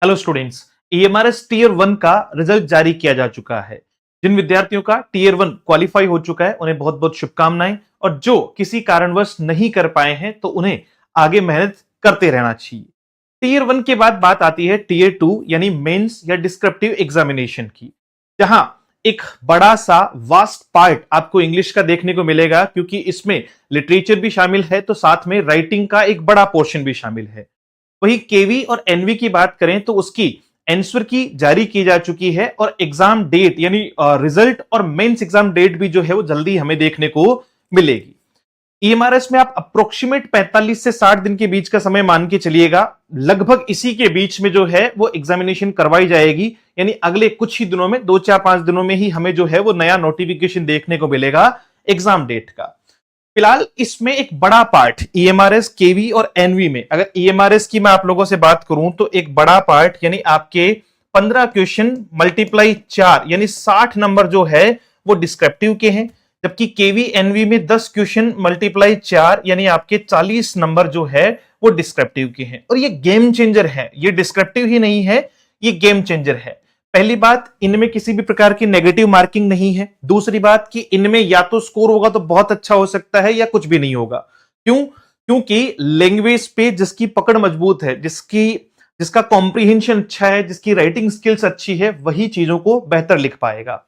Hello students. EMRS tier one का result जारी किया जा चुका है। जिन विद्यार्थियों का टीयर वन क्वालिफाई हो चुका है उन्हें बहुत बहुत शुभकामनाएं, और जो किसी कारणवश नहीं कर पाए हैं तो उन्हें आगे मेहनत करते रहना चाहिए। टीयर वन के बाद बात आती है टीयर टू यानी मेंस या डिस्क्रिप्टिव एग्जामिनेशन की, जहां एक बड़ा सा वास्ट पार्ट आपको इंग्लिश का देखने को मिलेगा, क्योंकि इसमें लिटरेचर भी शामिल है तो साथ में राइटिंग का एक बड़ा पोर्शन भी शामिल है। वही केवी और एनवी की बात करें तो उसकी आंसर की जारी की जा चुकी है, और एग्जाम डेट यानी रिजल्ट और मेंस एग्जाम डेट भी जो है वो जल्दी हमें देखने को मिलेगी। ईएमआरएस में आप अप्रोक्सीमेट 45 से 60 दिन के बीच का समय मान के चलिएगा। लगभग इसी के बीच में जो है वो एग्जामिनेशन करवाई जाएगी, यानी अगले कुछ ही दिनों में 2-4-5 दिनों में ही हमें जो है वो नया नोटिफिकेशन देखने को मिलेगा एग्जाम डेट का। फिलहाल इसमें एक बड़ा पार्ट ईएमआरएस, केवी और एनवी में, अगर ईएमआरएस की मैं आप लोगों से बात करूं तो एक बड़ा पार्ट यानी आपके 15 क्वेश्चन मल्टीप्लाई 4 यानी 60 नंबर जो है वो डिस्क्रिप्टिव के हैं, जबकि केवी एनवी में 10 क्वेश्चन मल्टीप्लाई 4 यानी आपके 40 नंबर जो है वो डिस्क्रिप्टिव के हैं। और ये गेम चेंजर है, ये डिस्क्रिप्टिव ही नहीं है, ये गेम चेंजर है। पहली बात, इनमें किसी भी प्रकार की नेगेटिव मार्किंग नहीं है। दूसरी बात कि इनमें या तो स्कोर होगा तो बहुत अच्छा हो सकता है या कुछ भी नहीं होगा। क्यों? क्योंकि लैंग्वेज पे जिसकी पकड़ मजबूत है, जिसका कॉम्प्रिहेंशन अच्छा है, जिसकी राइटिंग स्किल्स अच्छी है, वही चीजों को बेहतर लिख पाएगा।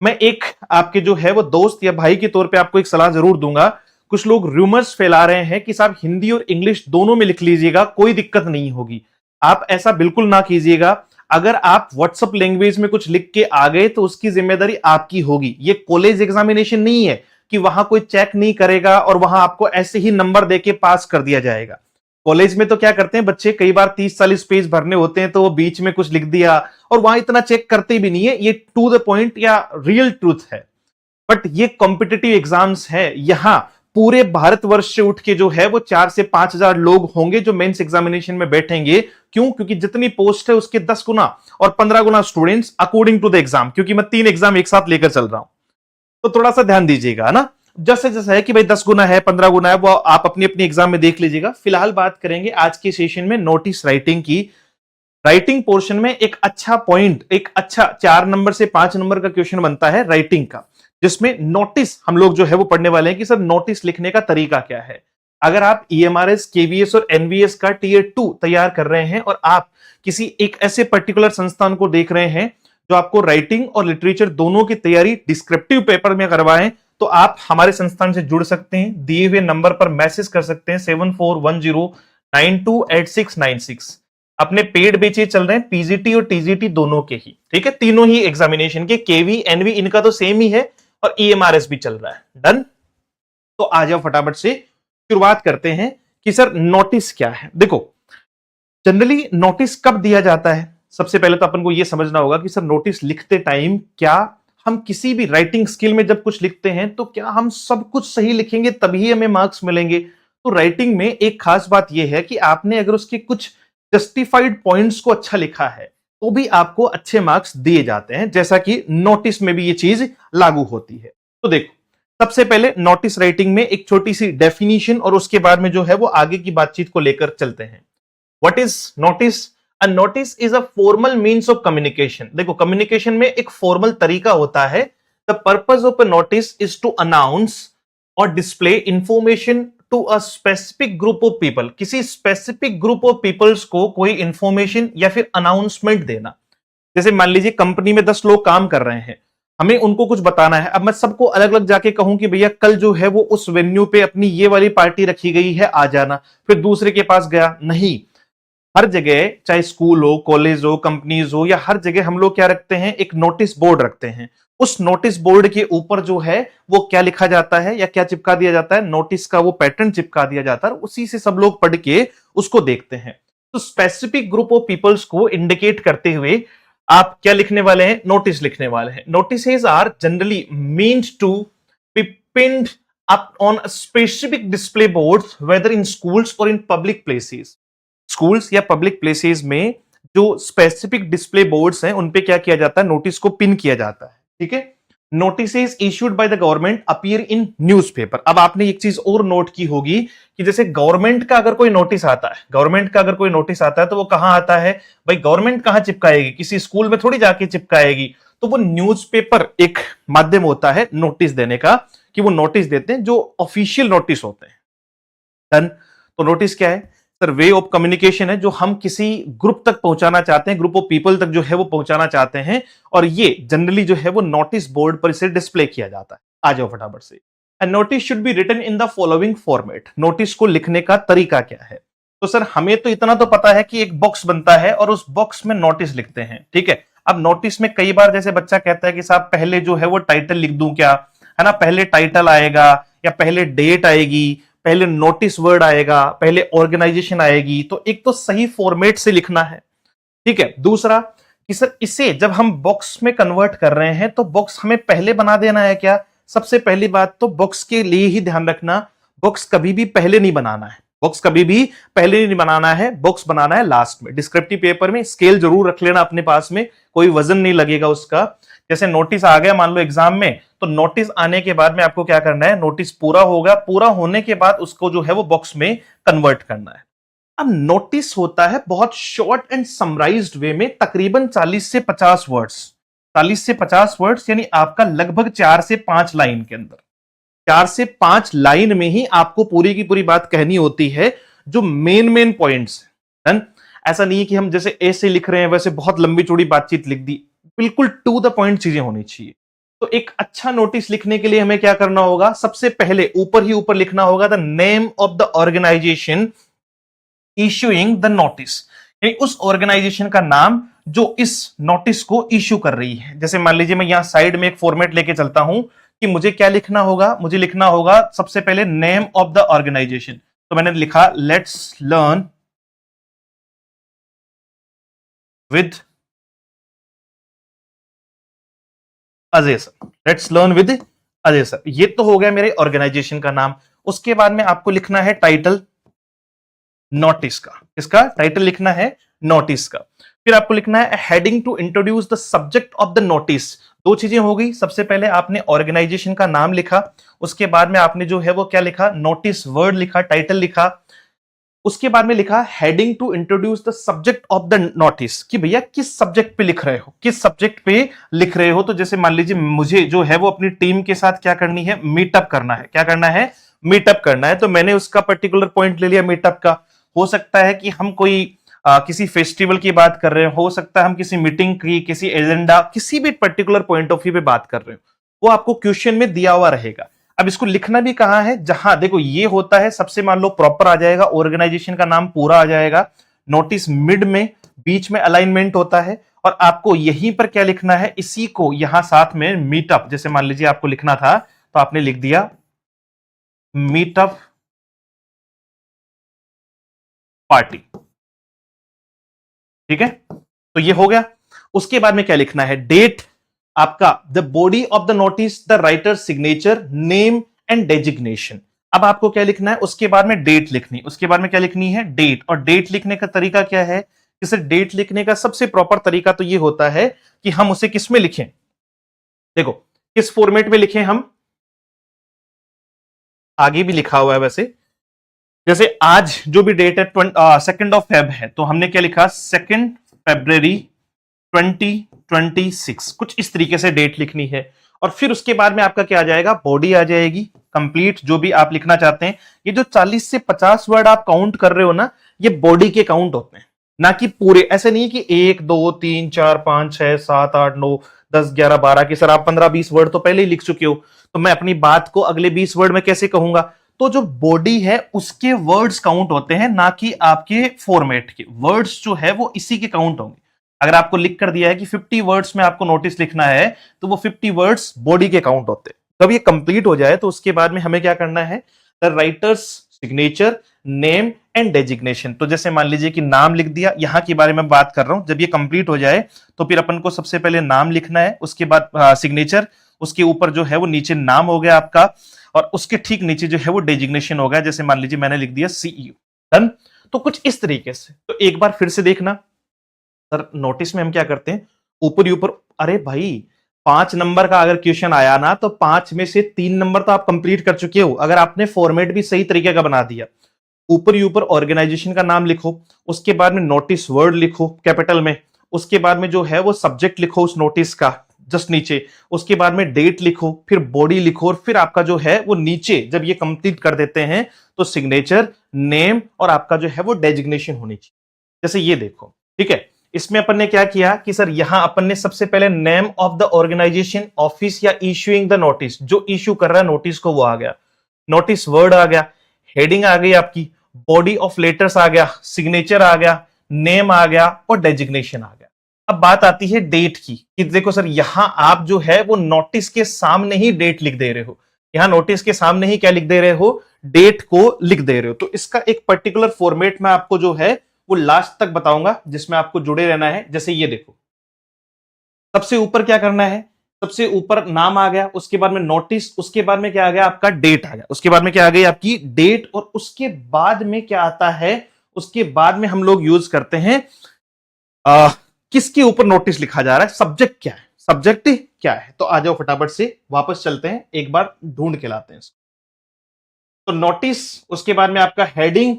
मैं एक आपके जो है वो दोस्त या भाई के तौर पे आपको एक सलाह जरूर दूंगा। कुछ लोग रूमर्स फैला रहे हैं कि साहब हिंदी और इंग्लिश दोनों में लिख लीजिएगा, कोई दिक्कत नहीं होगी। आप ऐसा बिल्कुल ना कीजिएगा। अगर आप व्हाट्सएप लैंग्वेज में कुछ लिख के आ गए तो उसकी जिम्मेदारी आपकी होगी। ये कॉलेज एग्जामिनेशन नहीं है कि वहां कोई चेक नहीं करेगा और वहां आपको ऐसे ही नंबर देके पास कर दिया जाएगा। कॉलेज में तो क्या करते हैं बच्चे, कई बार 30-40 पेज भरने होते हैं तो वो बीच में कुछ लिख दिया और वहां इतना चेक करते भी नहीं है। ये टू द पॉइंट या रियल ट्रूथ है। बट ये कॉम्पिटिटिव एग्जाम्स है, यहां पूरे भारतवर्ष से उठ के जो है वो 4 से 5 हजार लोग होंगे जो मेंस एग्जामिनेशन में बैठेंगे। क्यों? क्योंकि जितनी पोस्ट है उसके 10 गुना और 15 गुना students according to the exam, क्योंकि मैं 3 एग्जाम एक साथ लेकर चल रहा हूं तो थोड़ा सा ध्यान दीजिएगा ना। जैसे जैसे है कि भाई 10 गुना है, 15 गुना है, वो आप अपनी अपनी एग्जाम में देख लीजिएगा। फिलहाल बात करेंगे आज के सेशन में नोटिस राइटिंग की। राइटिंग पोर्शन में एक अच्छा पॉइंट, एक अच्छा 4 नंबर से 5 नंबर का क्वेश्चन बनता है राइटिंग का, जिसमें नोटिस हम लोग जो है वो पढ़ने वाले हैं कि सर नोटिस लिखने का तरीका क्या है। अगर आप ईएमआरएस, केवीएस और एनवीएस का टीयर 2 तैयार कर रहे हैं और आप किसी एक ऐसे पर्टिकुलर संस्थान को देख रहे हैं जो आपको राइटिंग और लिटरेचर दोनों की तैयारी डिस्क्रिप्टिव पेपर में करवाएं, तो आप हमारे संस्थान से जुड़ सकते हैं। दिए हुए नंबर पर मैसेज कर सकते हैं 7410928696। अपने पेड बेचे चल रहे हैं पीजीटी और टीजीटी दोनों के ही, ठीक है, तीनों ही एग्जामिनेशन के। केवी एनवी इनका तो सेम ही है और ईएमआरएस भी चल रहा है। डन। तो आ जाओ फटाफट से शुरुआत करते हैं कि सर नोटिस क्या है। देखो, जनरली नोटिस कब दिया जाता है, सबसे पहले तो अपन को यह समझना होगा कि सर नोटिस लिखते टाइम क्या हम किसी भी राइटिंग स्किल में जब कुछ लिखते हैं तो क्या हम सब कुछ सही लिखेंगे तभी हमें मार्क्स मिलेंगे? तो राइटिंग में एक खास बात यह है कि आपने अगर उसके कुछ जस्टिफाइड पॉइंट्स को अच्छा लिखा है तो भी आपको अच्छे मार्क्स दिए जाते हैं, जैसा कि नोटिस में भी ये चीज लागू होती है। तो देखो, सबसे पहले नोटिस राइटिंग में एक छोटी सी डेफिनेशन और उसके बाद में जो है वो आगे की बातचीत को लेकर चलते हैं। What is notice? A notice is a formal means of communication. देखो, कम्युनिकेशन में एक फॉर्मल तरीका होता है। The purpose of a notice is to announce और display information to a specific group of people. किसी स्पेसिफिक ग्रुप ऑफ पीपल्स को कोई इंफॉर्मेशन या फिर अनाउंसमेंट देना। जैसे मान लीजिए कंपनी में 10 लोग काम कर रहे हैं, हमें उनको कुछ बताना है। अब मैं सबको अलग अलग जाके कहूं कि भैया कल जो है वो उस वेन्यू पे अपनी ये वाली पार्टी रखी गई है, आ जाना, फिर दूसरे के पास गया नहीं। हर जगह, चाहे स्कूल हो, कॉलेज हो, कंपनीज हो, या हर जगह हम लोग क्या रखते हैं, एक नोटिस बोर्ड रखते हैं। उस नोटिस बोर्ड के ऊपर जो है वो क्या लिखा जाता है या क्या चिपका दिया जाता है, नोटिस का वो पैटर्न चिपका दिया जाता है, उसी से सब लोग पढ़ के उसको देखते हैं। तो स्पेसिफिक ग्रुप ऑफ पीपल्स को इंडिकेट करते हुए आप क्या लिखने वाले हैं, नोटिस लिखने वाले हैं। Notices are generally means to be pinned up on specific display boards whether in schools और इन पब्लिक प्लेसेस। स्कूल्स या पब्लिक प्लेसेस में जो स्पेसिफिक डिस्प्ले बोर्ड्स हैं उन पे क्या किया जाता है, नोटिस को पिन किया जाता है, ठीक है। Notices issued by the government appear in newspaper. अब आपने एक चीज और नोट की होगी कि जैसे गवर्नमेंट का अगर कोई नोटिस आता है, तो वो कहां आता है भाई? गवर्नमेंट कहां चिपकाएगी? किसी स्कूल में थोड़ी जाके चिपकाएगी। तो वो न्यूज़पेपर एक माध्यम होता है नोटिस देने का, कि वो नोटिस देते हैं जो ऑफिशियल नोटिस होते हैं। डन। तो नोटिस क्या है सर? वे ऑफ कम्युनिकेशन है जो हम किसी ग्रुप तक पहुंचाना चाहते हैं, ग्रुप ऑफ पीपल तक जो है वो पहुंचाना चाहते हैं, और ये जनरली जो है वो नोटिस बोर्ड पर इसे डिस्प्ले किया जाता है। आ जाओ फटाफट से। A notice should be written in the following format। Notice को लिखने का तरीका क्या है? तो सर हमें तो इतना तो पता है कि एक बॉक्स बनता है और उस बॉक्स में नोटिस लिखते हैं, ठीक है। अब नोटिस में कई बार जैसे बच्चा कहता है कि साहब पहले जो है वो टाइटल लिख दूं क्या, है ना? पहले टाइटल आएगा या पहले डेट आएगी, पहले नोटिस वर्ड आएगा, पहले ऑर्गेनाइजेशन आएगी। तो एक तो सही फॉर्मेट से लिखना है, ठीक है। दूसरा कि सर इसे जब हम बॉक्स में कन्वर्ट कर रहे हैं तो बॉक्स हमें पहले बना देना है क्या? सबसे पहली बात तो बॉक्स के लिए ही ध्यान रखना, बॉक्स कभी भी पहले नहीं बनाना है। बॉक्स कभी भी पहले नहीं बनाना है, बॉक्स बनाना है लास्ट में। डिस्क्रिप्टिव पेपर में स्केल जरूर रख लेना अपने पास में, कोई वजन नहीं लगेगा उसका। जैसे नोटिस आ गया मान लो एग्जाम में, तो नोटिस आने के बाद में आपको क्या करना है? नोटिस पूरा होगा, पूरा होने के बाद उसको जो है वो बॉक्स में कन्वर्ट करना है। अब नोटिस होता है बहुत शॉर्ट एंड समराइज्ड वे में, तकरीबन 40 से 50 वर्ड्स। 40 से 50 वर्ड्स यानी आपका लगभग 4 से 5 लाइन के अंदर, 4 से 5 लाइन में ही आपको पूरी की पूरी बात कहनी होती है, जो मेन मेन पॉइंट्स है। ऐसा नहीं है कि हम जैसे ऐसे लिख रहे हैं वैसे बहुत लंबी चौड़ी बातचीत लिख दी। बिल्कुल टू द पॉइंट चीजें होनी चाहिए। तो एक अच्छा नोटिस लिखने के लिए हमें क्या करना होगा? सबसे पहले ऊपर ही ऊपर लिखना होगा the name of the organisation issuing the notice, यानी उस ऑर्गेनाइजेशन का नाम जो इस नोटिस को इश्यू कर रही है। जैसे मान लीजिए मैं यहां साइड में एक फॉर्मेट लेके चलता हूं कि मुझे क्या लिखना होगा? मुझे लिखना होगा सबसे पहले नेम ऑफ द ऑर्गेनाइजेशन। तो मैंने लिखा let's learn with Ajay sir. Let's learn with Ajay sir, ये तो हो गया मेरे ऑर्गेनाइजेशन का नाम। उसके बाद में आपको लिखना है टाइटल नोटिस का। किसका टाइटल लिखना है? नोटिस का। फिर आपको लिखना है heading to introduce the subject of the notice. दो चीजें हो गई, सबसे पहले आपने ऑर्गेनाइजेशन का नाम लिखा, उसके बाद में आपने जो है वो क्या लिखा? नोटिस वर्ड लिखा, टाइटल लिखा। उसके बाद में लिखा heading to introduce the subject of the notice, कि भैया किस सब्जेक्ट पे लिख रहे हो, किस सब्जेक्ट पे लिख रहे हो। तो जैसे मान लीजिए मुझे जो है वो अपनी टीम के साथ क्या करनी है? मीटअप करना है। क्या करना है? मीटअप करना है। तो मैंने उसका पर्टिकुलर पॉइंट ले लिया मीटअप का। हो सकता है कि हम कोई किसी फेस्टिवल की बात कर रहे हो, सकता है हम किसी मीटिंग की, किसी एजेंडा, किसी भी पर्टिकुलर पॉइंट ऑफ व्यू पे बात कर रहे हो, वो आपको क्वेश्चन में दिया हुआ रहेगा। अब इसको लिखना भी कहां है? जहां देखो ये होता है सबसे मान लो प्रॉपर आ जाएगा, ऑर्गेनाइजेशन का नाम पूरा आ जाएगा, नोटिस मिड में, बीच में अलाइनमेंट होता है, और आपको यहीं पर क्या लिखना है? इसी को यहां साथ में मीटअप, जैसे मान लीजिए आपको लिखना था तो आपने लिख दिया मीटअप पार्टी, ठीक है। तो ये हो गया। उसके बाद में क्या लिखना है? डेट आपका, the body of the notice, the writer signature, name and designation. अब आपको क्या लिखना है? उसके बाद में डेट लिखनी। उसके बाद में क्या लिखनी है? डेट। और डेट लिखने का तरीका क्या है? इसे डेट लिखने का सबसे प्रॉपर तरीका तो ये होता है कि हम उसे किस में लिखें? देखो किस फॉर्मेट में लिखें हम, आगे भी लिखा हुआ है वैसे। जैसे आज जो भी डेट है 2 फेब है, तो हमने क्या लिखा? 2 फरवरी 2026, कुछ इस तरीके से डेट लिखनी है। और फिर उसके बाद में आपका क्या आ जाएगा? बॉडी आ जाएगी कंप्लीट, जो भी आप लिखना चाहते हैं। ये जो 40 से 50 वर्ड आप काउंट कर रहे हो ना, ये बॉडी के काउंट होते हैं, ना कि पूरे। ऐसे नहीं कि 1 2 3 4 5 6 7 8 9 10 11 12 की सर आप 15-20 वर्ड तो पहले ही लिख चुके हो, तो मैं अपनी बात को अगले 20 वर्ड में कैसे कहूंगा? तो जो बॉडी है उसके वर्ड्स काउंट होते हैं, ना कि आपके फॉर्मेट के वर्ड्स जो है वो इसी के काउंट होंगे। अगर आपको लिख कर दिया है कि 50 वर्ड्स में आपको नोटिस लिखना है, तो वो 50 वर्ड्स बॉडी के काउंट होते हैं। जब ये कंप्लीट हो जाए तो उसके बाद में हमें क्या करना है? The writers signature, name and designation. तो जैसे मान लीजिए कि नाम लिख दिया, यहां के बारे में बात कर रहा हूं। जब ये कंप्लीट हो जाए तो फिर अपन को सबसे पहले नाम लिखना है, उसके बाद सिग्नेचर, उसके ऊपर जो है वो नीचे नाम हो गया आपका, और उसके ठीक नीचे जो है वो डेजिग्नेशन हो गया। जैसे मान लीजिए मैंने लिख दिया सीईओ। डन। तो कुछ इस तरीके से। तो एक बार फिर से देखना सर, नोटिस में हम क्या करते हैं? ऊपर ही ऊपर, अरे भाई 5 नंबर का अगर क्वेश्चन आया ना तो 5 में से 3 नंबर तो आप कंप्लीट कर चुके हो, अगर आपने फॉर्मेट भी सही तरीके का बना दिया। ऊपर ही ऊपर ऑर्गेनाइजेशन का नाम लिखो, उसके बाद में नोटिस वर्ड लिखो कैपिटल में, उसके बाद में जो है वो सब्जेक्ट लिखो उस नोटिस का जस्ट नीचे, उसके बाद में डेट लिखो, फिर बॉडी लिखो, और फिर आपका जो है वो नीचे जब ये कंप्लीट कर देते हैं तो सिग्नेचर, नेम और आपका जो है वो डेजिग्नेशन होनी चाहिए। जैसे ये देखो, ठीक है, इसमें अपन ने क्या किया कि सर यहां अपन ने सबसे पहले name of the organisation, office या इश्यूइंग द नोटिस, जो इश्यू कर रहा है नोटिस को वो आ गया, नोटिस वर्ड आ गया, हेडिंग आ गई आपकी, बॉडी ऑफ लेटर्स आ गया, सिग्नेचर आ गया, नेम आ गया और डेजिग्नेशन आ गया। अब बात आती है डेट की कि देखो सर यहां आप जो है वो नोटिस के सामने ही डेट लिख दे रहे हो, यहां नोटिस के सामने ही क्या लिख दे रहे हो, डेट को लिख दे रहे हो। तो इसका एक पर्टिकुलर फॉर्मेट में आपको जो है वो लास्ट तक बताऊंगा जिसमें आपको जुड़े रहना है। जैसे ये देखो, सबसे ऊपर क्या करना है, सबसे ऊपर नाम आ गया, उसके बाद में नोटिस, उसके बाद में क्या आ गया आपका डेट आ गया, उसके बाद में क्या आ गई आपकी डेट, और उसके बाद में क्या आता है, उसके बाद में हम लोग यूज करते हैं किसके ऊपर नोटिस लिखा जा रहा है, सब्जेक्ट क्या है, सब्जेक्ट क्या है। तो आ जाओ फटाफट से वापस चलते हैं, एक बार ढूंढ के लाते हैं इसको। तो नोटिस, उसके बाद में आपका हेडिंग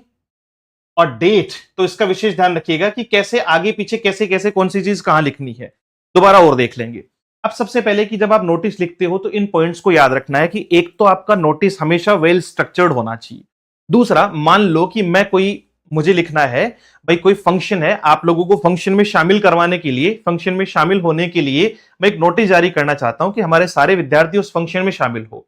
और डेट, तो इसका विशेष ध्यान रखिएगा कि कैसे आगे पीछे कैसे कैसे कौन सी चीज कहां लिखनी है, दोबारा और देख लेंगे। अब सबसे पहले कि जब आप नोटिस लिखते हो तो इन पॉइंट्स को याद रखना है कि एक तो आपका नोटिस हमेशा वेल स्ट्रक्चर्ड होना चाहिए। दूसरा, मान लो कि मैं कोई, मुझे लिखना है भाई कोई फंक्शन है, आप लोगों को फंक्शन में शामिल करवाने के लिए, फंक्शन में शामिल होने के लिए मैं एक नोटिस जारी करना चाहता हूं कि हमारे सारे विद्यार्थी उस फंक्शन में शामिल हो।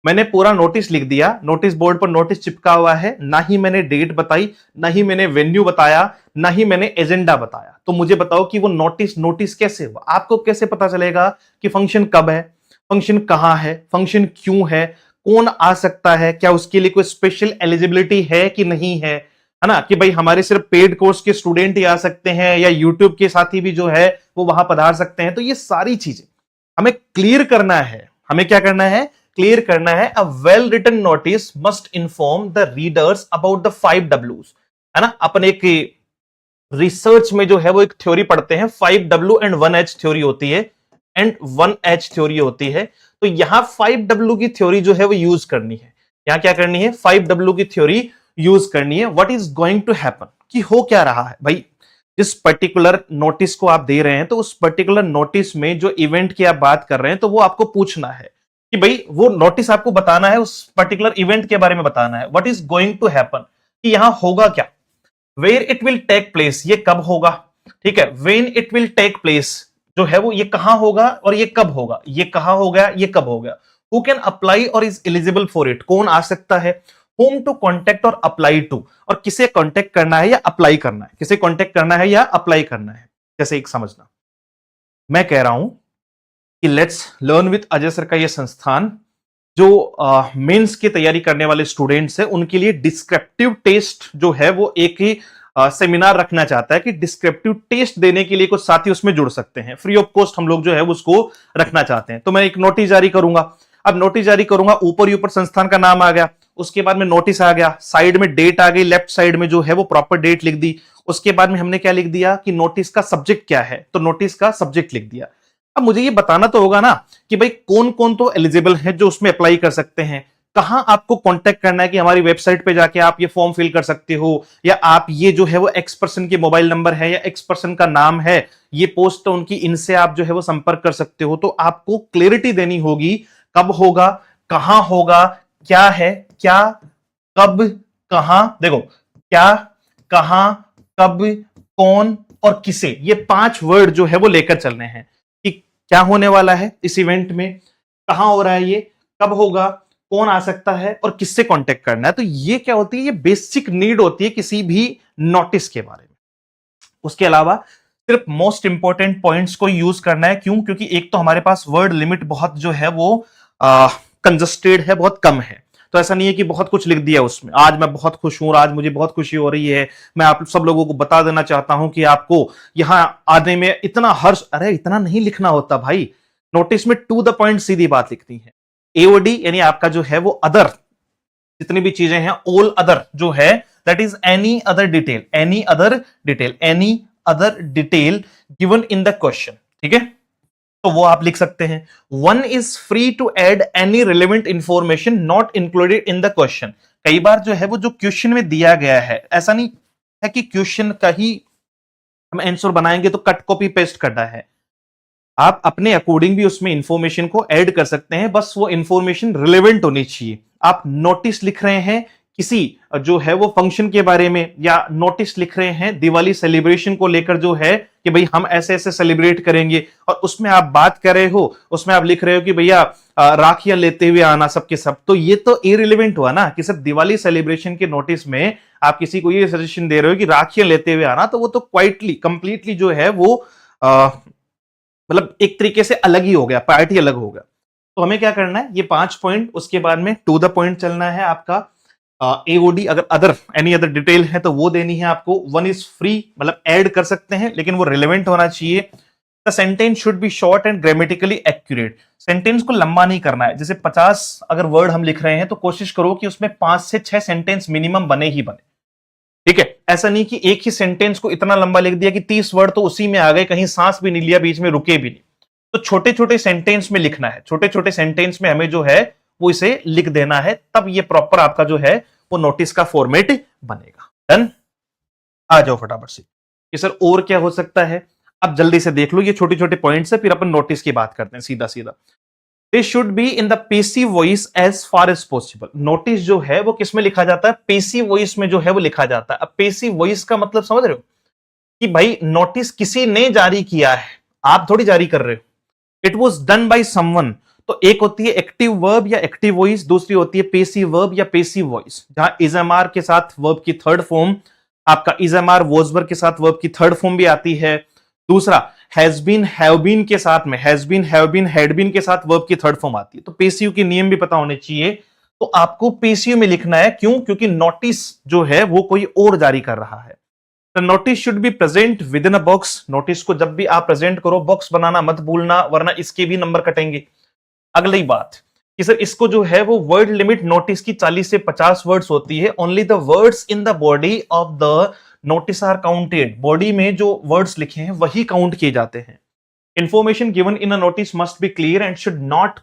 मैंने पूरा नोटिस लिख दिया, नोटिस बोर्ड पर नोटिस चिपका हुआ है, ना ही मैंने डेट बताई, ना ही मैंने वेन्यू बताया, ना ही मैंने एजेंडा बताया। तो मुझे बताओ कि वो नोटिस नोटिस कैसे हुआ, आपको कैसे पता चलेगा कि फंक्शन कब है, फंक्शन कहां है, फंक्शन क्यों है, कौन आ सकता है, क्या उसके लिए कोई स्पेशल एलिजिबिलिटी है कि नहीं है ना, कि भाई हमारे सिर्फ पेड कोर्स के स्टूडेंट ही आ सकते हैं या यूट्यूब के साथी भी जो है वो वहां पधार सकते हैं। तो ये सारी चीजें हमें क्लियर करना है, हमें क्या करना है, क्लियर करना है। A well written notice must inform the readers about the 5 W's, है ना। अपन एक रिसर्च में जो है वो एक थ्योरी पढ़ते हैं, 5W एंड 1H थ्योरी होती है, एंड 1H थ्योरी होती है। तो यहां 5W की थ्योरी जो है वो यूज करनी है, यहां क्या करनी है, 5W की थ्योरी यूज करनी है। What is going to happen, कि हो क्या रहा है भाई, जिस पर्टिकुलर नोटिस को आप दे रहे हैं तो उस पर्टिकुलर नोटिस में जो इवेंट की आप बात कर रहे हैं तो वो आपको पूछना है कि भाई वो नोटिस आपको बताना है, उस पर्टिकुलर इवेंट के बारे में बताना है। What is going to happen, कि यहां होगा क्या, where it will take place, ये कब होगा, ठीक है, when it will take place जो है वो ये कहां होगा और ये कब होगा, ये कहां हो गया, ये कब हो गया, हु कैन अप्लाई और इज एलिजिबल फॉर इट, कौन आ सकता है, होम टू कॉन्टेक्ट और अप्लाई टू, और किसे कॉन्टेक्ट करना है या अप्लाई करना है, किसे कॉन्टेक्ट करना है या अप्लाई करना है। जैसे एक समझना, मैं कह रहा हूं कि let's learn with Ajay sir का ये संस्थान जो मेंस की तैयारी करने वाले स्टूडेंट्स हैं उनके लिए डिस्क्रिप्टिव टेस्ट जो है वो एक ही सेमिनार रखना चाहता है कि डिस्क्रिप्टिव टेस्ट देने के लिए कुछ साथी उसमें जुड़ सकते हैं, फ्री ऑफ कॉस्ट हम लोग जो है उसको रखना चाहते हैं। तो मैं एक नोटिस जारी करूंगा, अब नोटिस जारी करूंगा, ऊपर ही ऊपर संस्थान का नाम आ गया, उसके बाद में नोटिस आ गया, साइड में डेट आ गई, लेफ्ट साइड में जो है वो प्रॉपर डेट लिख दी, उसके बाद में हमने क्या लिख दिया कि नोटिस का सब्जेक्ट क्या है, तो नोटिस का सब्जेक्ट लिख दिया। अब मुझे ये बताना तो होगा ना कि भाई कौन कौन तो एलिजिबल है जो उसमें अप्लाई कर सकते हैं, कहां आपको कांटेक्ट करना है कि हमारी वेबसाइट पे जाके आप ये फॉर्म फिल कर सकते हो, या आप ये जो है वो एक्स पर्सन के मोबाइल नंबर है या एक्स पर्सन का नाम है, ये पोस्ट तो उनकी, इनसे आप जो है वो संपर्क कर सकते हो। तो आपको क्लियरिटी देनी होगी, कब होगा, कहां होगा, क्या है, क्या, कब, कहां, देखो क्या, कहां, कब, कौन और किसे, ये 5 वर्ड जो है वो लेकर चलने हैं कि क्या होने वाला है इस इवेंट में, कहां हो रहा है ये, कब होगा, कौन आ सकता है और किससे कांटेक्ट करना है। तो ये क्या होती है, ये बेसिक नीड होती है किसी भी नोटिस के बारे में। उसके अलावा सिर्फ मोस्ट इंपॉर्टेंट पॉइंट्स को यूज करना है, क्यों, क्योंकि एक तो हमारे पास वर्ड लिमिट बहुत जो है वो कंजस्टेड है, बहुत कम है। तो ऐसा नहीं है कि बहुत कुछ लिख दिया उसमें, आज मैं बहुत खुश हूं, आज मुझे बहुत खुशी हो रही है, मैं आप सब लोगों को बता देना चाहता हूं कि आपको यहां आने में इतना हर्ष, अरे इतना नहीं लिखना होता भाई, नोटिस में टू द पॉइंट सीधी बात लिखनी है। एओडी यानी आपका जो है वो अदर, जितनी भी चीजें हैं, ऑल अदर जो है that is any other detail, any other detail, any other detail given in the question, ठीक है। तो वो आप लिख सकते हैं। One is free to add any relevant information not included in the question. कई बार जो है वो जो क्वेश्चन में दिया गया है, ऐसा नहीं है कि क्वेश्चन का ही हम आंसर बनाएंगे तो कट कॉपी पेस्ट करना है। आप अपने अकॉर्डिंग भी उसमें इंफॉर्मेशन को ऐड कर सकते हैं, बस वो इंफॉर्मेशन रिलेवेंट होनी चाहिए। आप नोटिस लिख रहे हैं किसी जो है वो फंक्शन के बारे में, या नोटिस लिख रहे हैं दिवाली सेलिब्रेशन को लेकर जो है कि भाई हम ऐसे ऐसे सेलिब्रेट करेंगे, और उसमें आप बात कर रहे हो, उसमें आप लिख रहे हो कि भैया राखियां लेते हुए आना सबके सब, तो ये तो इररिलेवेंट हुआ ना कि सिर्फ दिवाली सेलिब्रेशन के नोटिस में आप किसी को ये सजेशन दे रहे हो कि राखियां लेते हुए आना, तो वो तो क्वाइटली कंप्लीटली जो है वो मतलब एक तरीके से अलग ही हो गया, पार्टी अलग हो गया। तो हमें क्या करना है, ये 5 पॉइंट, उसके बाद में टू द पॉइंट चलना है आपका। एओडी अगर अदर एनी अदर डिटेल है तो वो देनी है आपको। वन इज फ्री मतलब ऐड कर सकते हैं, लेकिन वो रिलेवेंट होना चाहिए। The sentence should be short and grammatically accurate. Sentence को लंबा नहीं करना है। जैसे 50 अगर वर्ड हम लिख रहे हैं तो कोशिश करो कि उसमें 5 से 6 सेंटेंस मिनिमम बने ही बने। ठीक है, ऐसा नहीं कि एक ही सेंटेंस को इतना लंबा लिख दिया कि 30 वर्ड तो उसी में आ गए, कहीं सांस भी नहीं लिया, बीच में रुके भी नहीं। तो छोटे छोटे सेंटेंस में लिखना है, छोटे छोटे सेंटेंस में हमें जो है वो इसे लिख देना है, तब ये प्रॉपर आपका जो है वो नोटिस का फॉर्मेट बनेगा। डन। आ जाओ फटाफट से कि सर और क्या हो सकता है। अब जल्दी से देख लो, ये छोटे छोटे पॉइंट्स है, फिर अपन नोटिस की बात करते हैं सीधा सीधा। They should be in the passive voice as far as possible. Notice जो है वो किस में लिखा जाता है, पेसिव वॉइस में जो है वो लिखा जाता है। अब पेसिव वॉइस का मतलब समझ रहे हो कि भाई नोटिस किसी ने जारी किया है, आप थोड़ी जारी कर रहे हो। It was done by someone. तो एक होती है एक्टिव वर्ब या एक्टिव वॉइस, दूसरी होती है पेसिव वर्ब या पेसिव वॉइस, जहां इजएमआर के साथ वर्ब की थर्ड फॉर्म, आपका इजएमआर वॉजवर के साथ वर्ब की थर्ड फॉर्म भी आती है। दूसरा हैज बीन हैव बीन के साथ में has been have been had been के साथ वर्ब की थर्ड फॉर्म आती है। तो पेसिव के नियम भी पता होने चाहिए। तो आपको पेसिव में लिखना है, क्यों? क्योंकि नोटिस जो है वो कोई और जारी कर रहा है। The notice should be present within a box। Notice को जब भी आप प्रेजेंट करो बॉक्स बनाना मत भूलना, वरना इसके भी नंबर कटेंगे। अगली बात कि सर इसको जो है वो वर्ड लिमिट नोटिस की 40 से 50 वर्ड्स होती है। Only the words in the body of the notice are counted. Body में जो वर्ड्स लिखे हैं वही काउंट किए जाते हैं। Information given in a notice must be clear and should not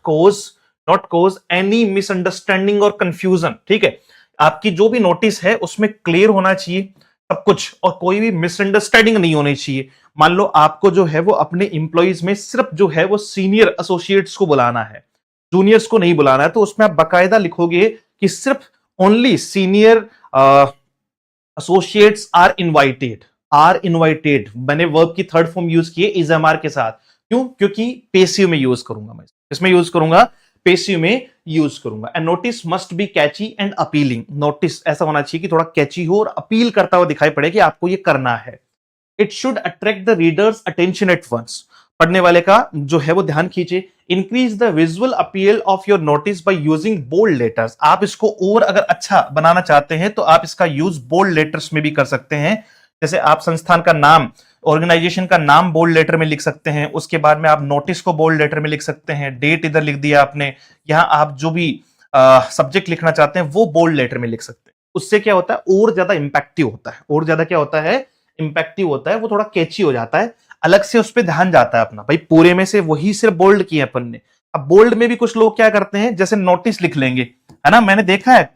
cause any misunderstanding और कंफ्यूजन। ठीक है, आपकी जो भी नोटिस है उसमें क्लियर होना चाहिए सब कुछ, और कोई भी मिसअंडरस्टैंडिंग नहीं होनी चाहिए। मान लो आपको जो है वो अपने इंप्लॉइज में सिर्फ जो है वो सीनियर एसोसिएट्स को बुलाना है, जूनियर्स को नहीं बुलाना है, तो उसमें आप बाकायदा लिखोगे कि सिर्फ only senior associates are invited. मैंने वर्ब की थर्ड फॉर्म यूज की है इजएमआर के साथ। क्यों? क्योंकि पेसिव में यूज करूंगा मैं। इसमें यूज करूंगा, पेसिव में यूज करूंगा। And notice must B Kainchi and appealing. Notice ऐसा होना चाहिए कि थोड़ा कैची हो और अपील करता हुआ दिखाई पड़े कि आपको ये करना है। It should attract the readers attention at once. पढ़ने वाले का जो है वो ध्यान खींचे। Increase the visual appeal of your notice by using bold letters. आप इसको और अगर अच्छा बनाना चाहते हैं तो आप इसका यूज बोल्ड लेटर्स में भी कर सकते हैं। जैसे आप संस्थान का नाम, ऑर्गेनाइजेशन का नाम बोल्ड लेटर में लिख सकते हैं, उसके बाद में आप नोटिस को बोल्ड लेटर में लिख सकते हैं, डेट इधर लिख दिया आपने, यहां आप जो भी सब्जेक्ट लिखना चाहते हैं वो बोल्ड लेटर में लिख सकते हैं। उससे क्या होता है, और ज्यादा इंपैक्टिव होता है। और ज्यादा क्या होता है, इंपैक्टिव होता है, वो थोड़ा कैची हो जाता है, अलग से उस पर ध्यान जाता है अपना। भाई पूरे में से वही सिर्फ बोल्ड किए अपन ने। अब बोल्ड में भी कुछ लोग क्या करते हैं, जैसे नोटिस लिख लेंगे, है ना, मैंने देखा है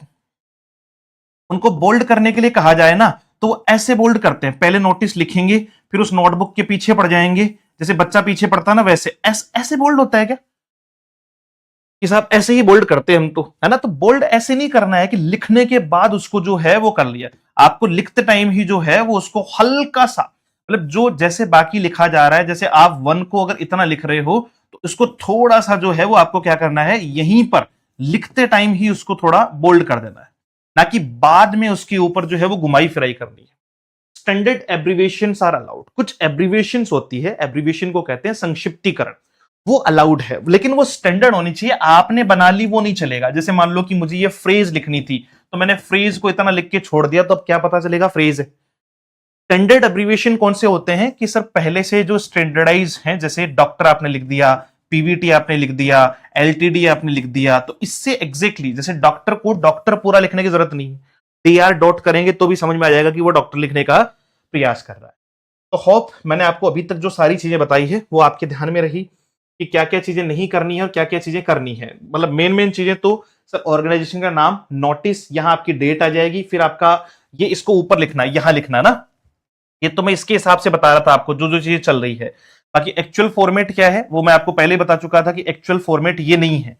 उनको बोल्ड करने के लिए कहा जाए ना तो वो ऐसे बोल्ड करते हैं, पहले नोटिस लिखेंगे फिर उस नोटबुक के पीछे पड़ जाएंगे, जैसे बच्चा पीछे पड़ता है ना वैसे। ऐसे बोल्ड होता है क्या कि साहब ऐसे ही बोल्ड करते हैं हम तो, है ना। तो बोल्ड ऐसे नहीं करना है कि लिखने के बाद उसको जो है वो कर लिया। आपको लिखते टाइम ही जो है वो उसको हल्का सा, मतलब जो जैसे बाकी लिखा जा रहा है, जैसे आप वन को अगर इतना लिख रहे हो तो उसको थोड़ा सा जो है वो आपको क्या करना है, यहीं पर लिखते टाइम ही उसको थोड़ा बोल्ड कर देना है, ना कि बाद में उसके ऊपर जो है वो घुमाई फिराई करनी है। Standard abbreviation are allowed. कुछ एब्रीविएशन होती है, एब्रीविएशन को कहते हैं संक्षिप्तीकरण, वो अलाउड है, लेकिन वो स्टैंडर्ड होनी चाहिए। आपने बना ली वो नहीं चलेगा। जैसे मान लो कि मुझे ये फ्रेज लिखनी थी तो मैंने फ्रेज को इतना लिख के छोड़ दिया, तो अब क्या पता चलेगा फ्रेज है। स्टैंडर्ड एब्रीविएशन कौन से होते हैं कि सर पहले से जो स्टैंडर्डाइज हैं, जैसे डॉक्टर आपने लिख दिया, पीवीटी आपने लिख दिया, एलटीडी आपने लिख दिया, तो इससे एग्जैक्टली जैसे डॉक्टर को डॉक्टर पूरा लिखने की जरूरत नहीं है, डीआर डॉट करेंगे तो भी समझ में आ जाएगा कि वो डॉक्टर लिखने का प्रयास कर रहा है। तो होप मैंने आपको अभी तक जो सारी चीजें बताई है वो आपके ध्यान में रही कि क्या क्या चीजें नहीं करनी है और क्या क्या चीजें करनी है। मतलब मेन चीजें तो सर, ऑर्गेनाइजेशन का नाम, नोटिस, यहां आपकी डेट आ जाएगी, फिर आपका ये इसको ऊपर लिखना है, यहां लिखना है ना। ये तो मैं इसके हिसाब से बता रहा था आपको जो जो चीजें चल रही है। बाकी एक्चुअल फॉर्मेट क्या है वो मैं आपको पहले ही बता चुका था कि एक्चुअल फॉर्मेट ये नहीं है।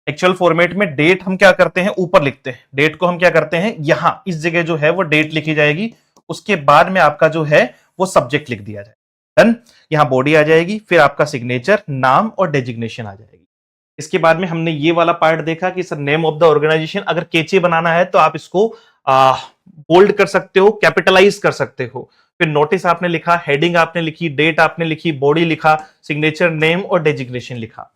एक्चुअल फॉर्मेट में डेट हम क्या करते हैं, ऊपर लिखते हैं। डेट को हम क्या करते हैं, यहां इस जगह जो है वो डेट लिखी जाएगी, उसके बाद में आपका जो है वो सब्जेक्ट लिख दिया जाए। डन। यहां बॉडी आ जाएगी, फिर आपका सिग्नेचर, नाम और डेजिग्नेशन आ जाएगी। इसके बाद में हमने ये वाला पार्ट देखा कि sir name of the organisation अगर केचे बनाना है तो आप इसको बोल्ड कर सकते हो, कैपिटलाइज कर सकते हो। फिर नोटिस आपने लिखा, हेडिंग आपने लिखी, डेट आपने लिखी, बॉडी लिखा, सिग्नेचर, नेम और डेजिग्नेशन लिखा।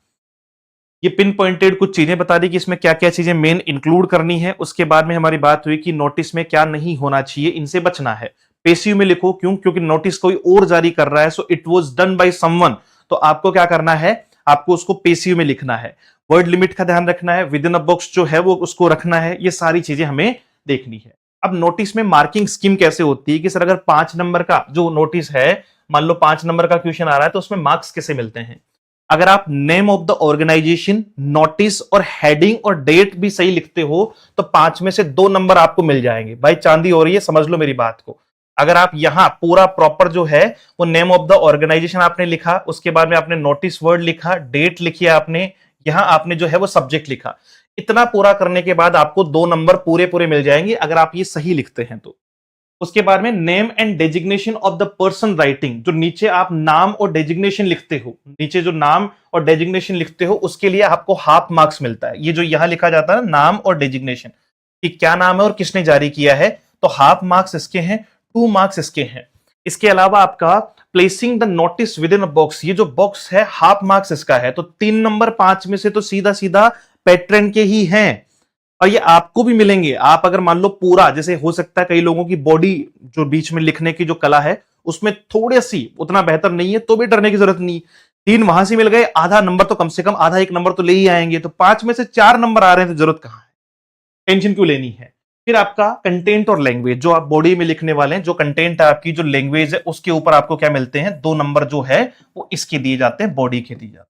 ये पिन पॉइंटेड कुछ चीजें बता दी कि इसमें क्या क्या चीजें मेन इंक्लूड करनी है। उसके बाद में हमारी बात हुई कि नोटिस में क्या नहीं होना चाहिए, इनसे बचना है। पेसिव में लिखो, क्यों? क्योंकि नोटिस कोई और जारी कर रहा है, so it was done by someone, तो आपको क्या करना है, आपको उसको पेसिव में लिखना है। वर्ड लिमिट का ध्यान रखना है, विद इन अ बॉक्स जो है वो उसको रखना है। ये सारी चीजें हमें देखनी है। अब नोटिस में मार्किंग स्कीम कैसे होती है कि सर अगर 5 नंबर का जो नोटिस है, मान लो 5 नंबर का क्वेश्चन आ रहा है, तो उसमें मार्क्स कैसे मिलते हैं? अगर आप name of the organisation, notice और हेडिंग और डेट भी सही लिखते हो तो 5 में से 2 नंबर आपको मिल जाएंगे। भाई चांदी हो रही है, समझ लो मेरी बात को। अगर आप यहां पूरा प्रॉपर जो है वो नेम ऑफ द ऑर्गेनाइजेशन आपने लिखा, उसके बाद में आपने नोटिस वर्ड लिखा, डेट लिखी आपने, यहां आपने जो है वो सब्जेक्ट लिखा, इतना पूरा करने के बाद आपको 2 नंबर पूरे पूरे मिल जाएंगे अगर आप ये सही लिखते हैं तो। उसके बाद में name and designation of the person writing, जो नीचे आप नाम और डेजिग्नेशन लिखते हो, नीचे जो नाम और डेजिग्नेशन लिखते हो उसके लिए आपको हाफ मार्क्स मिलता है। ये जो यहां लिखा जाता है ना, नाम और डेजिग्नेशन, कि क्या नाम है और किसने जारी किया है, तो हाफ मार्क्स इसके हैं, 2 मार्क्स इसके हैं। इसके अलावा आपका placing the notice with in a box, ये जो बॉक्स है हाफ मार्क्स इसका है, तो 3 नंबर 5 में से तो सीधा सीधा पैटर्न के ही हैं और ये आपको भी मिलेंगे। आप अगर मान लो पूरा, जैसे हो सकता है कई लोगों की बॉडी जो बीच में लिखने की जो कला है उसमें थोड़ी सी उतना बेहतर नहीं है, तो भी डरने की जरूरत नहीं। 3 वहां से मिल गए, आधा नंबर तो कम से कम, आधा 1 नंबर तो ले ही आएंगे, तो 5 में से 4 नंबर आ रहे हैं तो जरूरत कहां है, टेंशन क्यों लेनी है। फिर आपका कंटेंट और लैंग्वेज, जो आप बॉडी में लिखने वाले हैं, जो कंटेंट है आपकी, जो लैंग्वेज है, उसके ऊपर आपको क्या मिलते हैं, 2 नंबर जो है वो इसके दिए जाते हैं, बॉडी के दिए जाते हैं।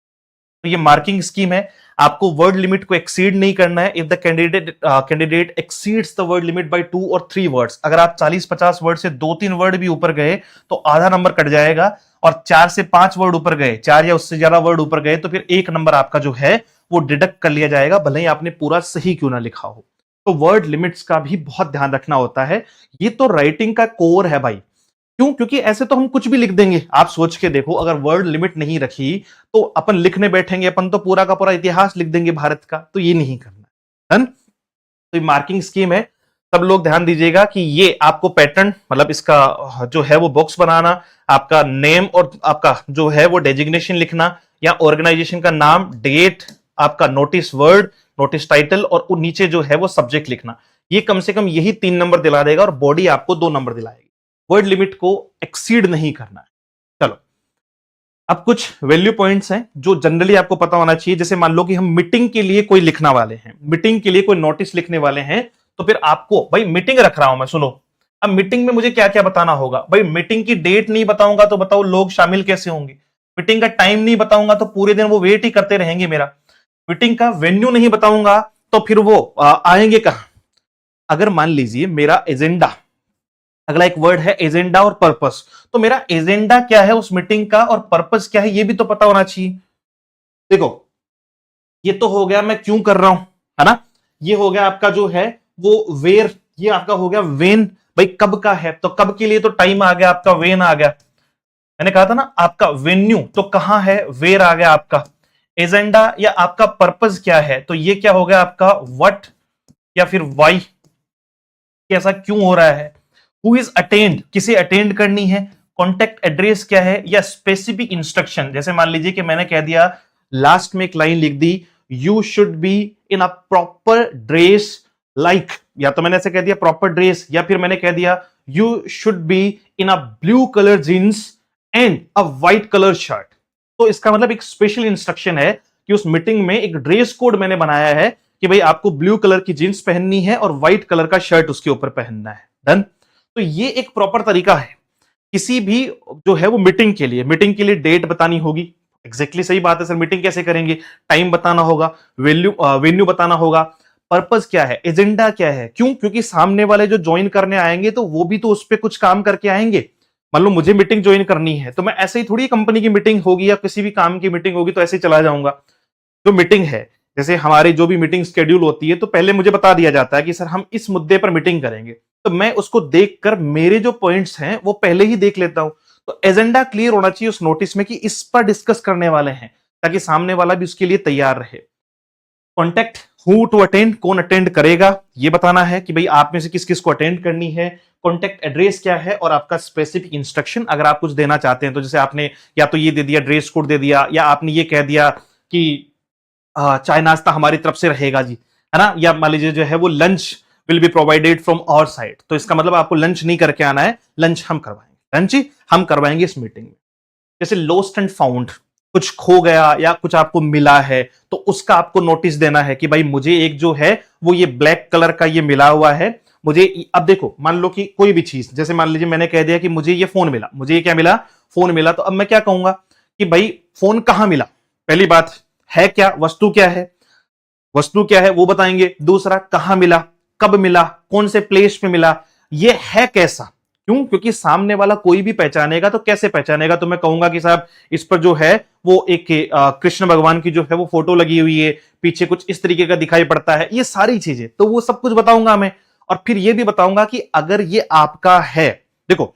तो ये मार्किंग स्कीम है। आपको वर्ड लिमिट को एक्सीड नहीं करना है। If the candidate exceeds the word limit by 2 और 3 वर्ड्स, अगर आप 40-50 वर्ड से 2-3 वर्ड भी ऊपर गए तो आधा नंबर कट जाएगा, और 4 से 5 वर्ड ऊपर गए, 4 या उससे ज्यादा वर्ड ऊपर गए तो फिर 1 नंबर आपका जो है वो डिडक्ट कर लिया जाएगा, भले ही आपने पूरा सही क्यों ना लिखा हो। तो वर्ड लिमिट्स का भी बहुत ध्यान रखना होता है। ये तो राइटिंग का कोर है भाई। क्यों? क्योंकि ऐसे तो हम कुछ भी लिख देंगे। आप सोच के देखो, अगर वर्ड लिमिट नहीं रखी तो अपन लिखने बैठेंगे, अपन तो पूरा का पूरा इतिहास लिख देंगे भारत का, तो ये नहीं करना है। तो ये मार्किंग स्कीम है, सब लोग ध्यान दीजिएगा कि ये आपको पैटर्न, मतलब इसका जो है वो बॉक्स बनाना, आपका नेम और आपका जो है वो डेजिग्नेशन लिखना, या ऑर्गेनाइजेशन का नाम, डेट, आपका नोटिस वर्ड, नोटिस टाइटल, और नीचे जो है वो सब्जेक्ट लिखना। ये कम से कम यही 3 नंबर दिला देगा और बॉडी आपको 2 नंबर दिलाएगी। वर्ड लिमिट को एक्सीड नहीं करना है। चलो, अब कुछ वैल्यू पॉइंट्स हैं जो जनरली आपको पता होना चाहिए। जैसे मान लो कि हम मीटिंग के लिए कोई लिखना वाले हैं, मीटिंग के लिए कोई नोटिस लिखने वाले हैं, तो फिर आपको, भाई मीटिंग रख रहा हूं मैं, सुनो, अब मीटिंग में मुझे क्या क्या बताना होगा। भाई मीटिंग की डेट नहीं बताऊंगा तो बताओ लोग शामिल कैसे होंगे। मीटिंग का टाइम नहीं बताऊंगा तो पूरे दिन वो वेट ही करते रहेंगे मेरा। मीटिंग का वेन्यू नहीं बताऊंगा तो फिर वो आएंगे कहां। अगर मान लीजिए मेरा एजेंडा, अगला एक वर्ड है एजेंडा और पर्पस, तो मेरा एजेंडा क्या है उस मीटिंग का और पर्पस क्या है ये भी तो पता होना चाहिए। देखो, ये तो हो गया मैं क्यों कर रहा हूं, है ना। ये हो गया आपका जो है वो वेयर, ये आपका हो गया वेन, भाई कब का है, तो कब के लिए तो टाइम आ गया आपका, वेन आ गया। मैंने कहा था ना आपका वेन्यू तो कहां है, वेयर आ गया आपका। एजेंडा या आपका पर्पस क्या है, तो ये क्या हो गया आपका व्हाट या फिर व्हाई, कैसा क्यों हो रहा है। हु इज अटेंड, किसे अटेंड करनी है। कॉन्टेक्ट एड्रेस क्या है, या स्पेसिफिक इंस्ट्रक्शन। जैसे मान लीजिए कि मैंने कह दिया, लास्ट में एक लाइन लिख दी, you should be in a proper dress like, या तो मैंने ऐसे कह दिया प्रॉपर ड्रेस, या फिर मैंने कह दिया you should be in a blue colour jeans and a white colour shirt. तो इसका मतलब एक स्पेशल इंस्ट्रक्शन है कि उस मीटिंग में एक ड्रेस कोड मैंने बनाया है कि भाई आपको ब्लू कलर की जींस पहननी है और व्हाइट कलर का शर्ट उसके ऊपर पहनना है। डन। तो ये एक प्रॉपर तरीका है। किसी भी जो है वो मीटिंग के लिए डेट बतानी होगी, एग्जैक्टली सही बात है सर, मीटिंग कैसे करेंगे? टाइम बताना होगा, वेन्यू बताना होगा, पर्पस क्या है, एजेंडा क्या है, क्यों? क्योंकि सामने वाले जो ज्वाइन करने आएंगे तो वो भी तो उस पर कुछ काम करके आएंगे। मान लो मुझे मीटिंग ज्वाइन करनी है तो मैं ऐसे ही थोड़ी कंपनी की मीटिंग होगी या किसी भी काम की मीटिंग होगी तो ऐसे ही चला जाऊंगा। जो मीटिंग है, जैसे हमारी जो भी मीटिंग शेड्यूल होती है तो पहले मुझे बता दिया जाता है कि सर हम इस मुद्दे पर मीटिंग करेंगे, तो मैं उसको देखकर मेरे जो पॉइंट्स हैं वो पहले ही देख लेता हूं। तो एजेंडा क्लियर होना चाहिए उस नोटिस में कि इस पर डिस्कस करने वाले हैं, ताकि सामने वाला भी उसके लिए तैयार रहे। कॉन्टेक्ट हु टू अटेंड, कौन अटेंड करेगा ये बताना है कि भाई आप में से किस किस को अटेंड करनी है। कॉन्टेक्ट एड्रेस क्या है और आपका स्पेसिफिक इंस्ट्रक्शन अगर आप कुछ देना चाहते हैं तो जैसे आपने या तो ये दे दिया, ड्रेस कोड दे दिया, या आपने ये कह दिया कि चाय नाश्ता हमारी तरफ से रहेगा जी, है ना, या मान लीजिए जो है वो lunch will be provided from our side, तो इसका मतलब आपको लंच नहीं करके आना है, लंच हम करवाएंगे, लंच हम करवाएंगे इस मीटिंग में। जैसे लॉस्ट एंड फाउंड, कुछ खो गया या कुछ आपको मिला है तो उसका आपको नोटिस देना है कि भाई मुझे एक जो है वो ये ब्लैक कलर का ये मिला हुआ है, मुझे अब देखो मान लो कि कोई भी चीज, जैसे मान लीजिए मैंने कह दिया कि मुझे ये फोन मिला, मुझे ये क्या मिला, फोन मिला, तो अब मैं क्या कहूंगा कि भाई फोन कहां मिला, पहली बात है क्या, वस्तु क्या है, वस्तु क्या है वो बताएंगे, दूसरा कहां मिला, कब मिला, कौन से प्लेस पे मिला, ये है कैसा, क्यों? क्योंकि सामने वाला कोई भी पहचानेगा तो कैसे पहचानेगा, तो मैं कहूंगा कि साहब इस पर जो है वो एक कृष्ण भगवान की जो है वो फोटो लगी हुई है, पीछे कुछ इस तरीके का दिखाई पड़ता है, ये सारी चीजें तो वो सब कुछ बताऊंगा मैं। और फिर ये भी बताऊंगा कि अगर ये आपका है, देखो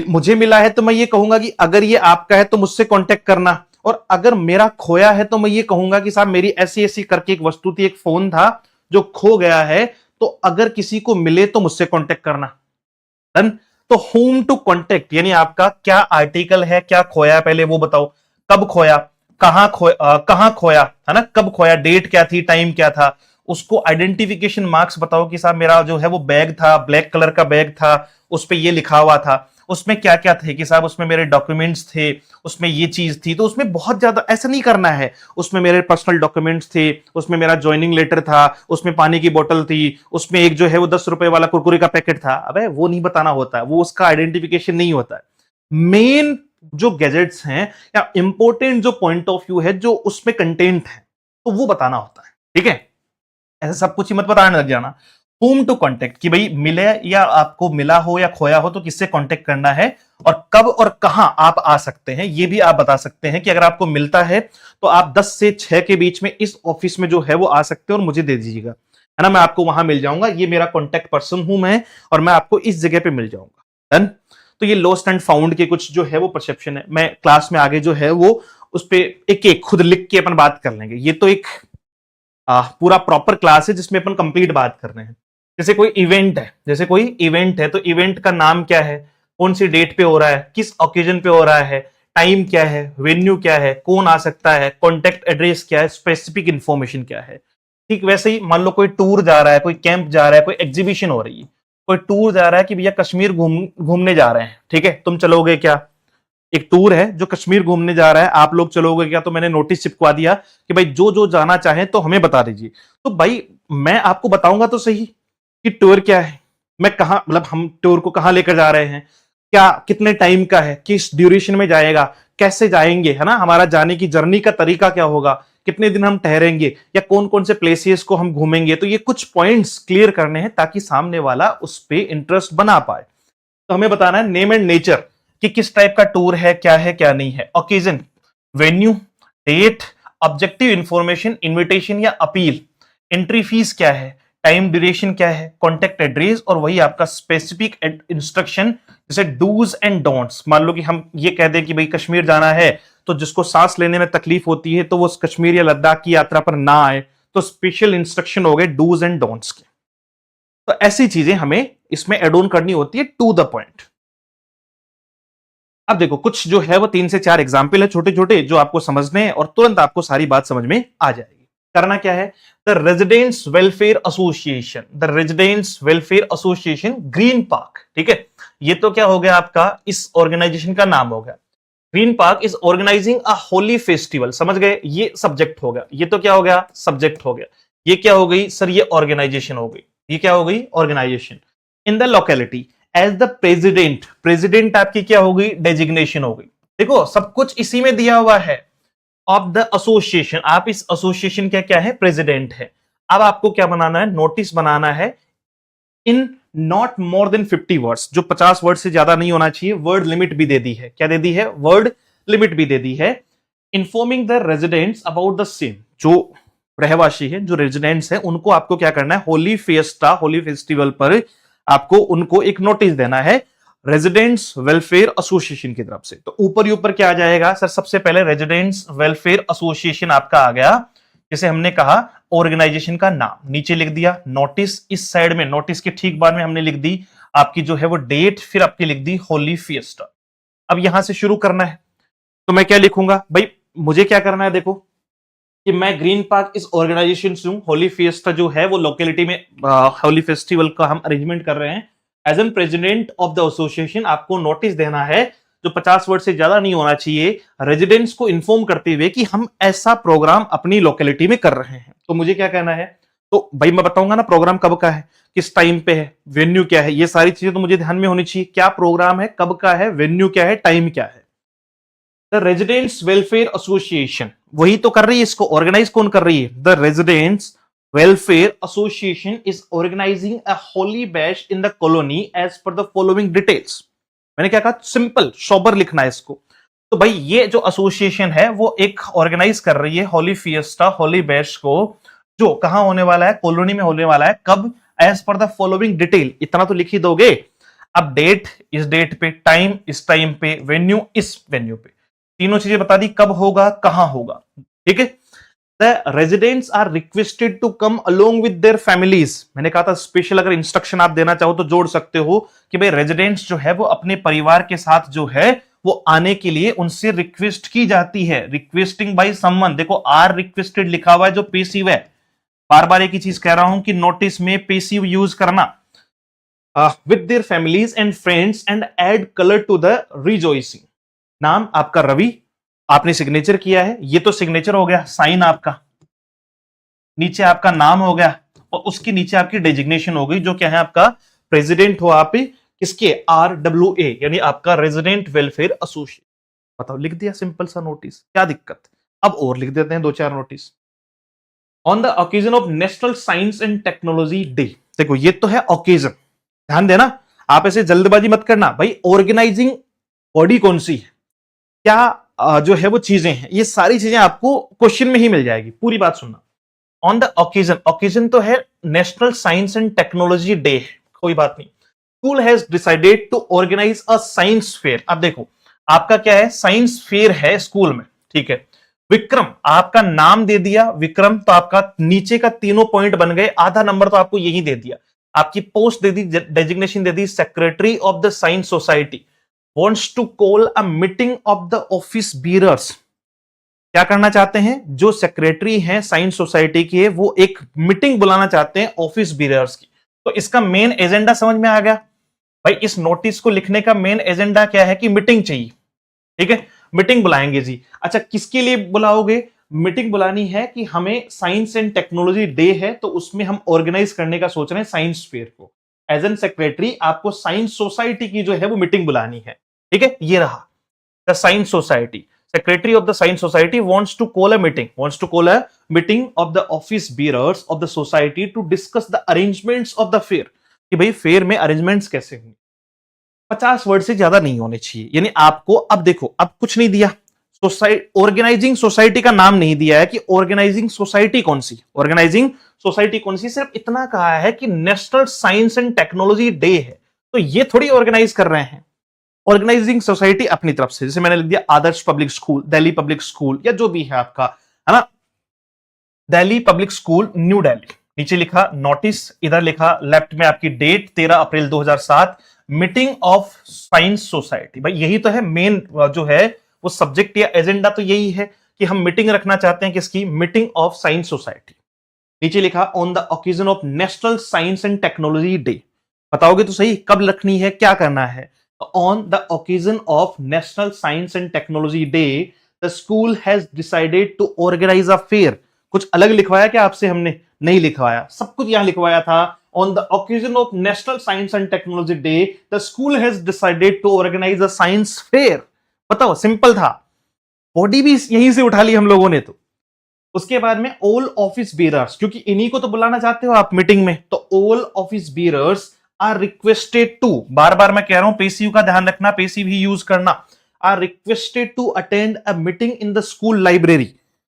मुझे मिला है तो मैं ये कहूंगा कि अगर ये आपका है तो मुझसे कांटेक्ट करना, और अगर मेरा खोया है तो मैं ये कहूंगा कि साहब मेरी ऐसी ऐसी करके एक वस्तु थी, एक फोन था जो खो गया है, तो अगर किसी को मिले तो मुझसे कांटेक्ट करना। डन। तो होम टू कांटेक्ट यानी आपका क्या आर्टिकल है, क्या खोया है पहले वो बताओ, कब खोया, कहां खोया, है ना, कब खोया, डेट क्या थी, टाइम क्या था, उसको आइडेंटिफिकेशन मार्क्स बताओ कि साहब मेरा जो है वो बैग था, ब्लैक कलर का बैग था, उस पर ये लिखा हुआ था, उसमें क्या क्या थे कि साहब उसमें मेरे डॉक्यूमेंट्स थे, उसमें ये चीज थी, तो उसमें बहुत ज्यादा ऐसा नहीं करना है, उसमें मेरे पर्सनल डॉक्यूमेंट्स थे, उसमें मेरा ज्वाइनिंग लेटर था, उसमें पानी की बोतल थी, उसमें एक जो है वो 10 रुपए वाला कुरकुरे का पैकेट था, अबे वो नहीं बताना होता है, वो उसका आइडेंटिफिकेशन नहीं होता है। मेन जो गैजेट्स हैं या इंपॉर्टेंट जो पॉइंट ऑफ व्यू है जो उसमें कंटेंट है तो वो बताना होता है, ठीक है। ऐसा सब कुछ ही मत बताने लग जाना। होम टू कांटेक्ट कि भाई मिले या आपको मिला हो या खोया हो तो किससे कांटेक्ट करना है, और कब और कहां आप आ सकते हैं ये भी आप बता सकते हैं कि अगर आपको मिलता है तो आप 10 से 6 के बीच में इस ऑफिस में जो है वो आ सकते हैं और मुझे दे दीजिएगा, है ना, मैं आपको वहां मिल जाऊंगा, ये मेरा कॉन्टेक्ट पर्सन हूं मैं, और मैं आपको इस जगह पे मिल जाऊंगा। डन। तो ये लॉस्ट एंड फाउंड के कुछ जो है वो परसेप्शन है, मैं क्लास में आगे जो है वो उस पर एक एक खुद लिख के अपन बात कर लेंगे, ये तो एक पूरा प्रॉपर क्लास है जिसमें अपन कंप्लीट बात कर रहे हैं। जैसे कोई इवेंट है, जैसे कोई इवेंट है तो इवेंट का नाम क्या है, कौन सी डेट पे हो रहा है, किस ओकेजन पे हो रहा है, टाइम क्या है, वेन्यू क्या है, कौन आ सकता है, कॉन्टेक्ट एड्रेस क्या है, स्पेसिफिक इंफॉर्मेशन क्या है। ठीक वैसे ही मान लो कोई टूर जा रहा है, कोई कैंप जा रहा है, कोई एग्जीबिशन हो रही है, कोई टूर जा रहा है कि भैया कश्मीर घूमने जा रहे हैं, ठीक है, तुम चलोगे क्या, एक टूर है जो कश्मीर घूमने जा रहा है, आप लोग चलोगे क्या, तो मैंने नोटिस चिपकवा दिया कि भाई जो जो जाना चाहे तो हमें बता दीजिए। तो भाई मैं आपको बताऊंगा तो सही कि टूर क्या है, मैं कहां, मतलब हम टूर को कहां लेकर जा रहे हैं, क्या कितने टाइम का है, किस ड्यूरेशन में जाएगा, कैसे जाएंगे, है ना, हमारा जाने की जर्नी का तरीका क्या होगा, कितने दिन हम ठहरेंगे, या कौन कौन से प्लेसेस को हम घूमेंगे, तो ये कुछ पॉइंट्स क्लियर करने हैं ताकि सामने वाला उस पर इंटरेस्ट बना पाए। तो हमें बताना है नेम एंड नेचर कि किस टाइप का टूर है, क्या नहीं है, occasion, venue, date, objective information, invitation या अपील, एंट्री फीस क्या है, टाइम ड्यूरेशन क्या है, कॉन्टेक्ट एड्रेस, और वही आपका स्पेसिफिक इंस्ट्रक्शन, जैसे डूज एंड डोंट्स। मान लो कि हम ये कह दें कि भाई कश्मीर जाना है तो जिसको सांस लेने में तकलीफ होती है तो वो कश्मीर या लद्दाख की यात्रा पर ना आए, तो स्पेशल इंस्ट्रक्शन हो गए डूज एंड डोंट्स के। तो ऐसी चीजें हमें इसमें एड ऑन करनी होती है टू द पॉइंट। अब देखो कुछ जो है वो 3 से 4 एग्जाम्पल है छोटे छोटे जो आपको समझने हैं और तुरंत आपको सारी बात समझ में आ जाएगी। करना क्या है, the residents welfare association, the residents welfare association green park, ठीक है, ये तो क्या हो गया आपका, इस ऑर्गेनाइजेशन का नाम हो गया। Green Park is organising a Holi festival, समझ गए, ये सब्जेक्ट हो गया, ये तो क्या हो गया, सब्जेक्ट हो गया, ये क्या हो गई सर, ये ऑर्गेनाइजेशन हो गई, ये क्या हो गई, organisation. In the locality as the president, president आपकी क्या हो गई, डेजिग्नेशन हो गई। देखो सब कुछ इसी में दिया हुआ है, ऑफ द एसोसिएशन, आप इस एसोसिएशन का क्या है, प्रेसिडेंट है। अब आपको क्या बनाना है, नोटिस बनाना है in not more than 50 words, जो 50 वर्ड से ज्यादा नहीं होना चाहिए। वर्ड लिमिट भी दे दी है, क्या दे दी है, वर्ड लिमिट भी दे दी है। Informing the residents about the same, जो रहवासी है, जो रेजिडेंट्स है, उनको आपको क्या करना है, होली फेस्टा, होली फेस्टिवल पर आपको उनको एक नोटिस देना है रेजिडेंट्स वेलफेयर एसोसिएशन की तरफ से। तो ऊपर ही ऊपर क्या आ जाएगा सर, सबसे पहले रेजिडेंट्स वेलफेयर एसोसिएशन आपका आ गया, जैसे हमने कहा ऑर्गेनाइजेशन का नाम, नीचे लिख दिया नोटिस, इस साइड में नोटिस के ठीक बाद में हमने लिख दी आपकी जो है वो डेट, फिर आपकी लिख दी होली फिएस्टा। अब यहां से शुरू करना है, तो मैं क्या लिखूंगा भाई, मुझे क्या करना है, देखो कि मैं ग्रीन पार्क इस ऑर्गेनाइजेशन से हूं, होली फिएस्टा जो है वो लोकेलिटी में होली फेस्टिवल का हम अरेंजमेंट कर रहे हैं। As an president of the association आपको नोटिस देना है, जो 50 वर्ड से ज्यादा नहीं होना चाहिए, रेजिडेंट्स को इन्फॉर्म करते हुए कि हम ऐसा प्रोग्राम अपनी लोकेलिटी में कर रहे हैं। तो मुझे क्या कहना है, तो भाई मैं बताऊंगा ना प्रोग्राम कब का है, किस टाइम पे है, वेन्यू क्या है, ये सारी चीजें तो मुझे ध्यान में होनी चाहिए। क्या प्रोग्राम है, कब का है, वेन्यू क्या है, टाइम क्या है। द रेजिडेंट्स वेलफेयर एसोसिएशन वही तो कर रही है, इसको ऑर्गेनाइज कौन कर रही है, the residents welfare association is organising a Holi bash in the colony as per the following details. मैंने क्या कहा, सिंपल सोबर लिखना है इसको। तो भाई ये जो एसोसिएशन है वो एक ऑर्गेनाइज कर रही है होली फिएस्टा, होली बैश को, जो कहां होने वाला है, कॉलोनी में होने वाला है, कब, as per the following detail, इतना तो लिख ही दोगे। अब डेट इस डेट पे, टाइम इस टाइम पे, वेन्यू इस वेन्यू पे, तीनों चीजें बता दी, कब होगा, कहां होगा, ठीक है। The residents are requested to come along with their families, मैंने कहा था स्पेशल अगर इंस्ट्रक्शन आप देना चाहो तो जोड़ सकते हो कि भाई रेजिडेंट्स जो है वो अपने परिवार के साथ जो है वो आने के लिए उनसे रिक्वेस्ट की जाती है। रिक्वेस्टिंग बाय समवन, देखो आर रिक्वेस्टेड लिखा हुआ है जो पेसिव है, बार बार एक ही चीज कह रहा हूं कि नोटिस में पेसिव यूज करना, with their families and friends and add colour to the rejoicing. नाम आपका रवि, आपने सिग्नेचर किया है, ये तो सिग्नेचर हो गया, साइन आपका, नीचे आपका नाम हो गया, और उसके नीचे आपकी डेजिग्नेशन हो गई, जो क्या है आपका प्रेसिडेंट हो आप किसके, RWA, यानी आपका रेजिडेंट वेलफेयर एसोसिएशन। बताओ, लिख दिया सिंपल सा नोटिस, क्या दिक्कत। अब और लिख देते हैं 2-4 notice. On the occasion of national science and technology day, देखो ये तो है ओकेजन, ध्यान देना, आप ऐसे जल्दबाजी मत करना। भाई ऑर्गेनाइजिंग बॉडी कौन सी है, क्या जो है वो चीजें हैं, ये सारी चीजें आपको क्वेश्चन में ही मिल जाएगी, पूरी बात सुनना। ऑन द ओकेजन, ओकेजन तो है national science and technology day, कोई बात नहीं। School has decided to organise a science fair. अब देखो आपका क्या है, साइंस फेयर है स्कूल में, ठीक है। विक्रम, आपका नाम दे दिया विक्रम, तो आपका नीचे का तीनों पॉइंट बन गए, आधा नंबर तो आपको यही दे दिया। आपकी पोस्ट दे दी, डेजिग्नेशन दे दी, secretary of the science society wants to call a meeting of the office bearers. क्या करना चाहते हैं, जो सेक्रेटरी हैं साइंस सोसाइटी के, वो एक मीटिंग बुलाना चाहते हैं ऑफिस बीयरर्स की। तो इसका मेन एजेंडा समझ में आ गया भाई, इस नोटिस को लिखने का मेन एजेंडा क्या है कि मीटिंग चाहिए, ठीक है, मीटिंग बुलाएंगे जी। अच्छा किसके लिए बुलाओगे, मीटिंग बुलानी है कि हमें साइंस एंड टेक्नोलॉजी डे है, तो उसमें हम ऑर्गेनाइज करने का सोच रहे हैं साइंस फेयर को। एज एन सेक्रेटरी आपको साइंस सोसाइटी की जो है वो मीटिंग बुलानी है, ठीक है, ये रहा the science society. Secretary of the Science Society wants to call a meeting of the office bearers of the society to discuss the arrangements of the fair, कि भाई फेयर में अरेंजमेंट्स कैसे होंगे। 50 वर्ड से ज्यादा नहीं होने चाहिए, यानी आपको अब देखो, अब कुछ नहीं दिया, ऑर्गेनाइजिंग सोसाइटी का नाम नहीं दिया है कि ऑर्गेनाइजिंग सोसाइटी कौन सी, ऑर्गेनाइजिंग सोसाइटी कौन सी, सिर्फ इतना कहा है कि national science and technology day है, तो ये थोड़ी ऑर्गेनाइज कर रहे हैं। ऑर्गेनाइजिंग सोसाइटी अपनी तरफ से, जैसे मैंने लिख दिया Adarsh public school, Delhi public school, या जो भी है आपका, है ना, Delhi public school New Delhi, नीचे लिखा नोटिस, इधर लिखा लेफ्ट में आपकी date 13 April 2007, meeting of science society. भाई यही तो है मेन जो है वो सब्जेक्ट या एजेंडा, तो यही है कि हम मीटिंग रखना चाहते हैं, किसकी, मीटिंग ऑफ साइंस सोसाइटी। नीचे लिखा on the occasion of national science and technology day, बताओगे तो सही कब रखनी है, क्या करना है। On the occasion of National Science and Technology Day, the school has decided to organize a fair. कुछ अलग लिखवाया क्या आपसे हमने, नहीं लिखवाया, सब कुछ यहां लिखवाया था। On the occasion of National Science and Technology Day, the school has decided to organize a science fair. बताओ, सिंपल था। बॉडी भी यहीं से उठा ली हम लोगों ने। तो उसके बाद में ऑल ऑफिस बेयरर्स, क्योंकि इन्हीं को तो बुलाना चाहते हो आप मीटिंग में, तो all office bearers are requested to, बार बार मैं कह रहा हूं पेसिव का ध्यान रखना, पेसिव ही यूज करना, are requested to attend a meeting in the school library.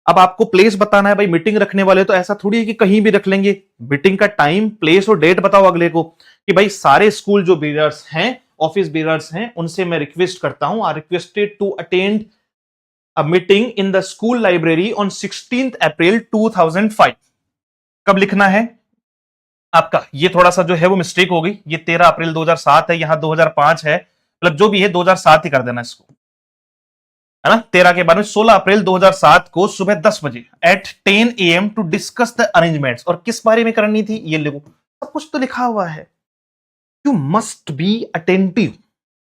अब आपको प्लेस बताना है भाई, मीटिंग रखने वाले तो ऐसा थोड़ी है कि कहीं भी रख लेंगे। मीटिंग का टाइम, प्लेस और डेट बताओ अगले को कि भाई सारे स्कूल जो बेयरर्स हैं, ऑफिस बेयरर्स हैं, उनसे मैं रिक्वेस्ट करता हूं, are requested to attend a meeting in the school library on 16th April 2005। कब लिखना है आपका, ये थोड़ा सा जो है वो मिस्टेक हो गई, ये 13 अप्रैल 2007 है, यहां 2005 है, मतलब जो भी है 2007 ही कर देना इसको, है ना। 13 के बाद में 16 अप्रैल 2007 को सुबह 10 बजे at 10 AM to discuss the arrangements. और किस बारे में करनी थी ये लिखो, सब कुछ तो लिखा हुआ है। यू मस्ट बी अटेंटिव,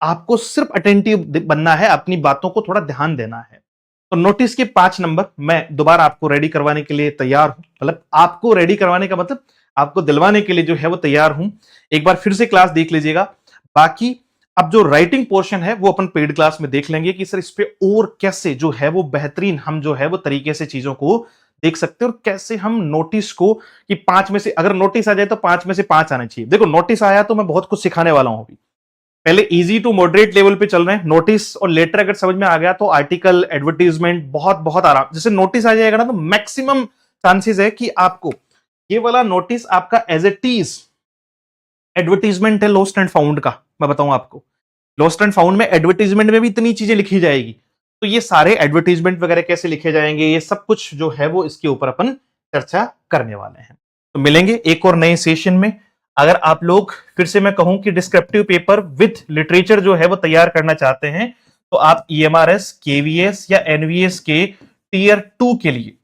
आपको सिर्फ अटेंटिव बनना है, अपनी बातों को थोड़ा ध्यान देना है। तो नोटिस के 5 नंबर मैं दोबारा आपको रेडी करवाने के लिए तैयार हूं, मतलब आपको रेडी करवाने का मतलब आपको दिलवाने के लिए जो है वो तैयार हूं। एक बार फिर से क्लास देख लीजिएगा। बाकी अब जो राइटिंग पोर्शन है वो अपन पेड क्लास में देख लेंगे कि सर इस पे और कैसे जो है वो बेहतरीन हम जो है वो तरीके से चीजों को देख सकते हैं, और कैसे हम नोटिस को कि 5 में से अगर नोटिस आ जाए तो 5 में से 5 आने चाहिए। देखो नोटिस आया तो मैं बहुत कुछ सिखाने वाला हूं अभी, पहले इजी टू मॉडरेट लेवल पे चल रहे हैं। नोटिस और लेटर अगर समझ में आ गया तो आर्टिकल, एडवर्टीजमेंट बहुत बहुत आराम, जैसे नोटिस आ जाएगा ना तो मैक्सिमम चांसेस है कि आपको ये वाला नोटिस आपका एज इट इज एडवर्टीजमेंट है लॉस्ट एंड फाउंड का। मैं बताऊं आपको, लॉस्ट एंड फाउंड में एडवर्टीजमेंट में भी इतनी चीजें लिखी जाएगी, तो ये सारे एडवर्टीजमेंट वगैरह कैसे लिखे जाएंगे, ये सब कुछ जो है वो इसके ऊपर अपन चर्चा करने वाले हैं। तो मिलेंगे एक और नए सेशन में। अगर आप लोग फिर से मैं कहूं कि डिस्क्रिप्टिव पेपर विद लिटरेचर जो है वो तैयार करना चाहते हैं, तो आप EMRS, KVS या NVS के टियर 2 के लिए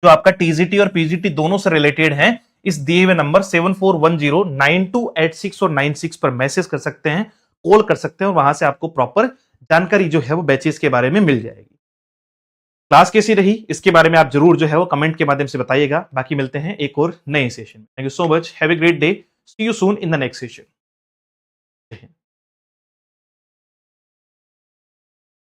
जो आपका TGT और PGT दोनों से रिलेटेड है, इस दिए हुए नंबर 74109286 और 96 पर मैसेज कर सकते हैं, कॉल कर सकते हैं, और वहां से आपको प्रॉपर जानकारी जो है वो बैचेस के बारे में मिल जाएगी। क्लास कैसी रही इसके बारे में आप जरूर जो है वो कमेंट के माध्यम से बताइएगा। बाकी मिलते हैं एक और नए सेशन में। Thank you so much, have a great day, see you soon in the next session.